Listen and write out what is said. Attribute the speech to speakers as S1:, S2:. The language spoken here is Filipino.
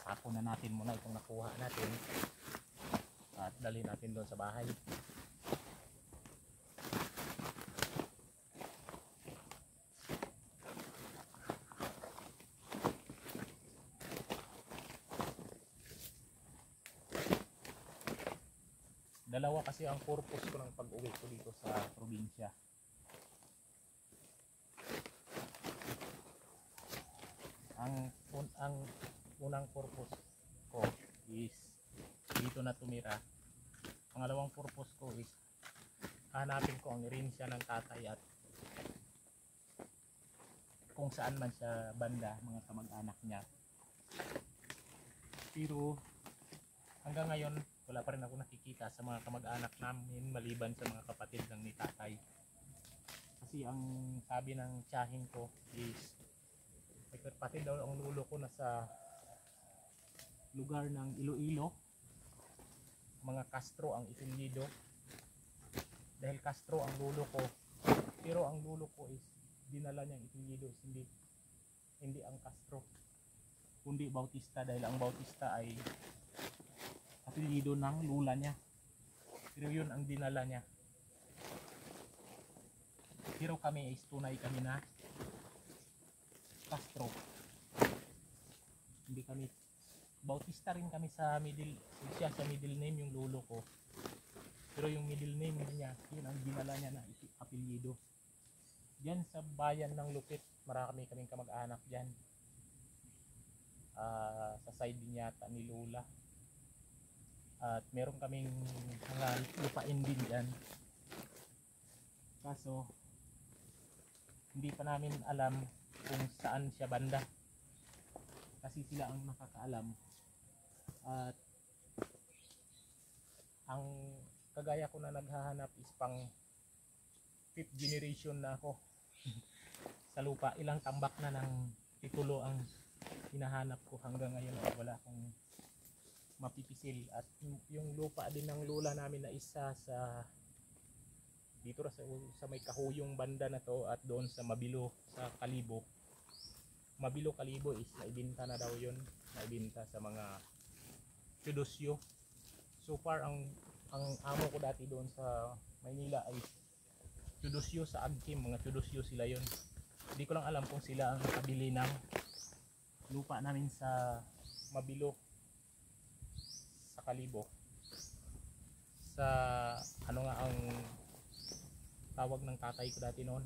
S1: Tapon na natin muna itong nakuha natin at dali natin doon sa bahay. Dalawa kasi ang purpose ko ng pag-uwi ko dito sa probinsya. Ang unang purpose ko is dito na tumira. Pangalawang purpose ko is hanapin ko ang herensya ng tatay at kung saan man siya banda, mga kamag-anak niya. Pero hanggang ngayon wala pa rin ako nakikita sa mga kamag-anak namin maliban sa mga kapatid lang ni tatay. Kasi ang sabi ng tiyahin ko is may kapatid daw ang lulo ko na sa lugar ng Iloilo. Mga Castro ang ipinlido. Dahil Castro ang lulo ko. Pero ang lulo ko is dinala niyang ipinlido is hindi ang Castro, kundi Bautista, dahil ang Bautista ay apelyido ng lula niya. Pero yun ang dinala niya. Pero kami is tunay kami na Castro. Hindi kami Bautista rin kami sa middle, siya sa middle name yung lolo ko. Pero yung middle name niya, yun ang dinala niya na apelyido. Diyan sa bayan ng Lupit, marami kaming kamag-anak diyan. Sa side din yata ni Lola. At meron kaming mga lupain din dyan. Kaso hindi pa namin alam kung saan siya banda, kasi sila ang nakakaalam. At ang kagaya ko na naghahanap is pang 5th generation na ako sa lupa. Ilang tambak na ng titulo ang hinahanap ko hanggang ngayon ay wala akong mapipisil. At yung lupa din ng lula namin na isa sa dito sa may Kahuyong banda na to at doon sa Mabilo sa Kalibo. Mabilo Kalibo is naibinta na daw yun, naibinta sa mga Chudosyo. So far ang amo ko dati doon sa Maynila ay Chudosyo sa Agkim, mga Chudosyo sila yun. Hindi ko lang alam kung sila ang nakabili ng lupa namin sa Mabilo sa Kalibo. Sa ano nga ang tawag ng tatay ko dati noon,